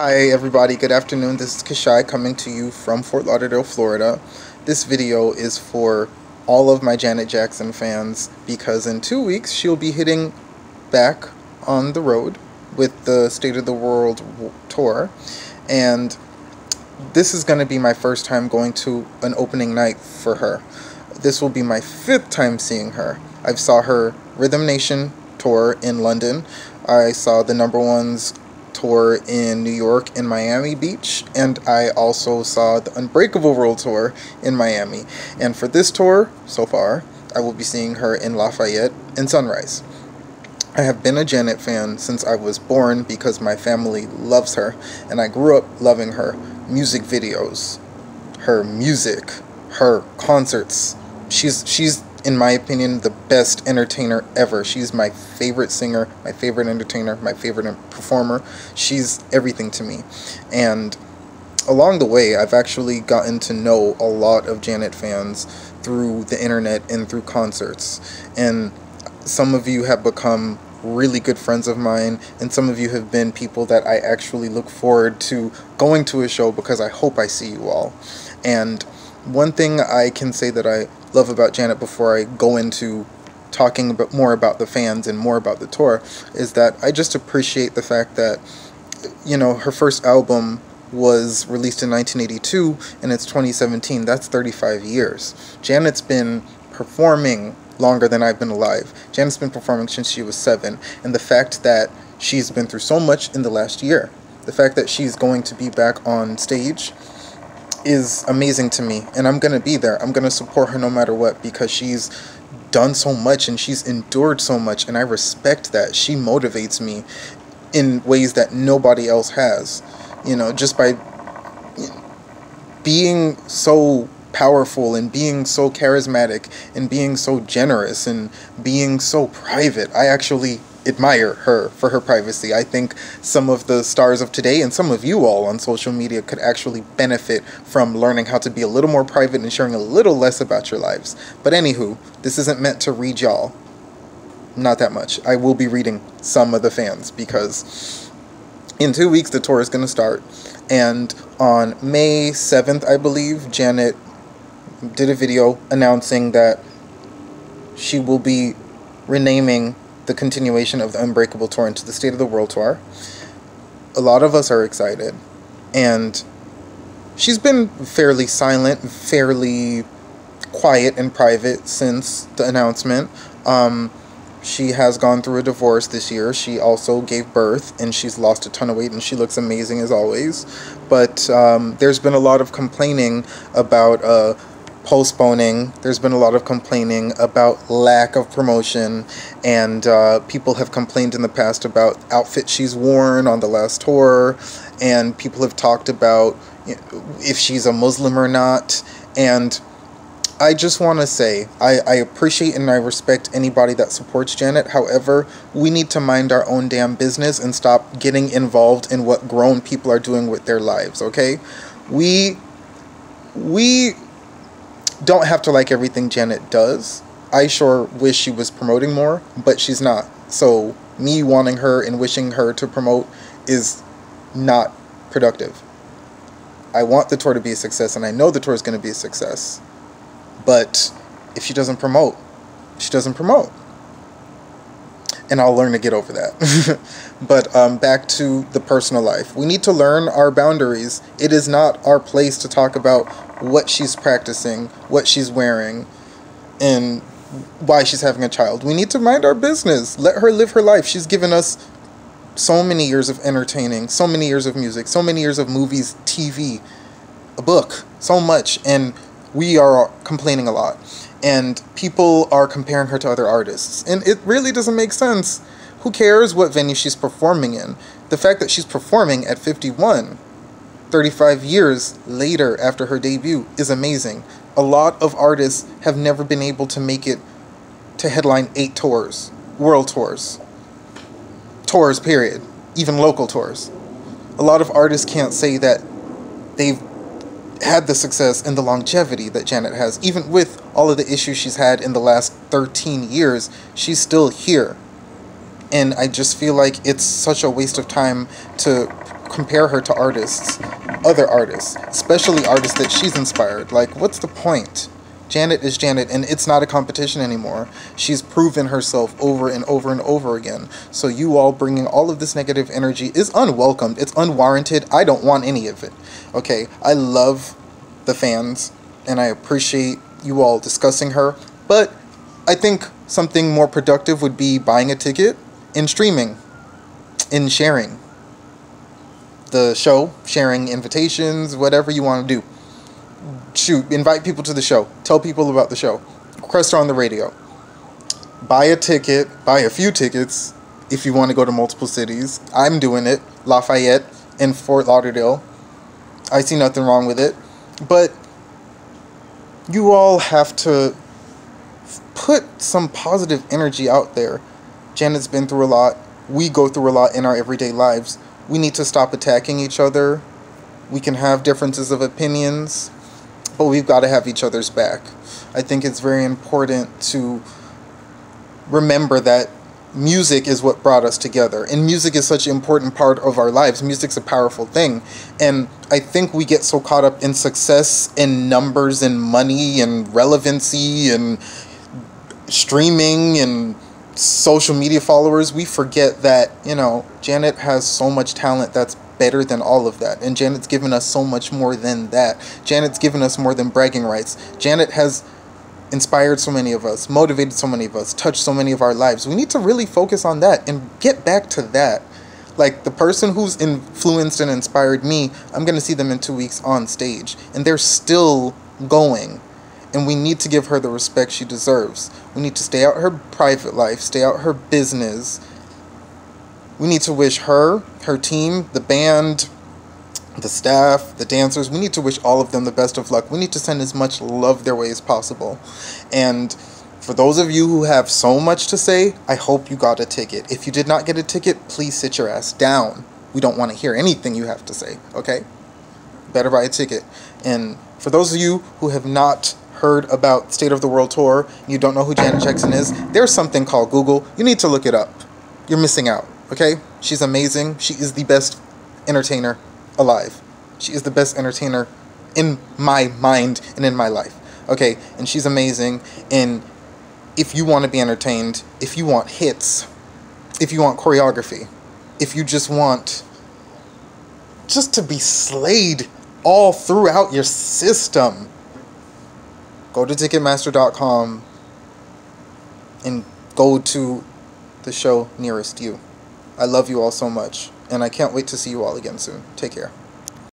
Hi everybody, good afternoon. This is Kashai coming to you from Fort Lauderdale, Florida. This video is for all of my Janet Jackson fans because in 2 weeks she'll be hitting back on the road with the State of the World tour, and this is going to be my first time going to an opening night for her. This will be my 5th time seeing her. I saw her Rhythm Nation tour in London. I saw the Number Ones tour in New York and Miami Beach, and I also saw the Unbreakable World Tour in Miami. And for this tour, so far, I will be seeing her in Lafayette and Sunrise. I have been a Janet fan since I was born because my family loves her, and I grew up loving her music videos, her music, her concerts. She's in my opinion, the best entertainer ever. She's my favorite singer, my favorite entertainer, my favorite performer. She's everything to me. And along the way, I've actually gotten to know a lot of Janet fans through the internet and through concerts. And some of you have become really good friends of mine, and some of you have been people that I actually look forward to going to a show because I hope I see you all. And one thing I can say that I love about Janet before I go into talking more about the fans and more about the tour is that I just appreciate the fact that, you know, her first album was released in 1982 and it's 2017. That's 35 years. Janet's been performing longer than I've been alive. Janet's been performing since she was 7, and the fact that she's been through so much in the last year, the fact that she's going to be back on stage is amazing to me, and I'm going to be there. I'm going to support her no matter what because she's done so much and she's endured so much, and I respect that. She motivates me in ways that nobody else has, you know, just by being so powerful and being so charismatic and being so generous and being so private. I actually admire her for her privacy. I think some of the stars of today and some of you all on social media could actually benefit from learning how to be a little more private and sharing a little less about your lives. But anywho, this isn't meant to read y'all. Not that much. I will be reading some of the fans because in 2 weeks the tour is going to start, and on May 7th, I believe, Janet did a video announcing that she will be renaming the continuation of the Unbreakable Tour into the State of the World Tour. A lot of us are excited, and she's been fairly silent, fairly quiet and private since the announcement. She has gone through a divorce this year. She also gave birth, and she's lost a ton of weight, and she looks amazing as always. But there's been a lot of complaining about postponing. There's been a lot of complaining about lack of promotion, and people have complained in the past about outfits she's worn on the last tour, and people have talked about, you know, if she's a Muslim or not. And I just want to say, I appreciate and I respect anybody that supports Janet. However, we need to mind our own damn business and stop getting involved in what grown people are doing with their lives, okay? We don't have to like everything Janet does. I sure wish she was promoting more, but she's not. So me wanting her and wishing her to promote is not productive. I want the tour to be a success, and I know the tour is going to be a success. But if she doesn't promote, she doesn't promote. And I'll learn to get over that. But back to the personal life. We need to learn our boundaries. It is not our place to talk about what she's practicing, what she's wearing, and why she's having a child. We need to mind our business. Let her live her life. She's given us so many years of entertaining, so many years of music, so many years of movies, TV, a book, so much. And we are complaining a lot. And people are comparing her to other artists. And it really doesn't make sense. Who cares what venue she's performing in? The fact that she's performing at 51, 35 years later after her debut, is amazing. A lot of artists have never been able to make it to headline 8 tours. World tours. Tours, period. Even local tours. A lot of artists can't say that they've had the success and the longevity that Janet has. Even with all of the issues she's had in the last 13 years, she's still here. And I just feel like it's such a waste of time to compare her to artists, other artists, especially artists that she's inspired. Like, what's the point? Janet is Janet, and it's not a competition anymore. She's proven herself over and over and over again. So you all bringing all of this negative energy is unwelcomed. It's unwarranted. I don't want any of it. Okay, I love the fans, and I appreciate you all discussing her, but I think something more productive would be buying a ticket and streaming and sharing the show, sharing invitations, whatever you want to do. Shoot, invite people to the show. Tell people about the show. Request her on the radio. Buy a ticket. Buy a few tickets if you want to go to multiple cities. I'm doing it. Lafayette and Fort Lauderdale. I see nothing wrong with it. But you all have to put some positive energy out there. Janet's been through a lot. We go through a lot in our everyday lives. We need to stop attacking each other. We can have differences of opinions, but we've got to have each other's back. I think it's very important to remember that music is what brought us together, and music is such an important part of our lives. Music's a powerful thing, and I think we get so caught up in success and numbers and money and relevancy and streaming and social media followers, we forget that, Janet has so much talent that's better than all of that, and Janet's given us so much more than that. Janet's given us more than bragging rights. Janet has inspired so many of us, motivated so many of us, touched so many of our lives. We need to really focus on that and get back to that. Like, the person who's influenced and inspired me, I'm going to see them in 2 weeks on stage, and they're still going. And we need to give her the respect she deserves. We need to stay out her private life, stay out her business. We need to wish her, her team, the band, the staff, the dancers, we need to wish all of them the best of luck. We need to send as much love their way as possible. And for those of you who have so much to say, I hope you got a ticket. If you did not get a ticket, please sit your ass down. We don't want to hear anything you have to say, okay? Better buy a ticket. And for those of you who have not heard about State of the World Tour, and you don't know who Janet Jackson is, there's something called Google. You need to look it up. You're missing out, okay? She's amazing. She is the best entertainer alive. She is the best entertainer in my mind and in my life, okay? And she's amazing. And if you want to be entertained, if you want hits, if you want choreography, if you just want to be slayed all throughout your system, go to Ticketmaster.com and go to the show nearest you. I love you all so much, and I can't wait to see you all again soon. Take care.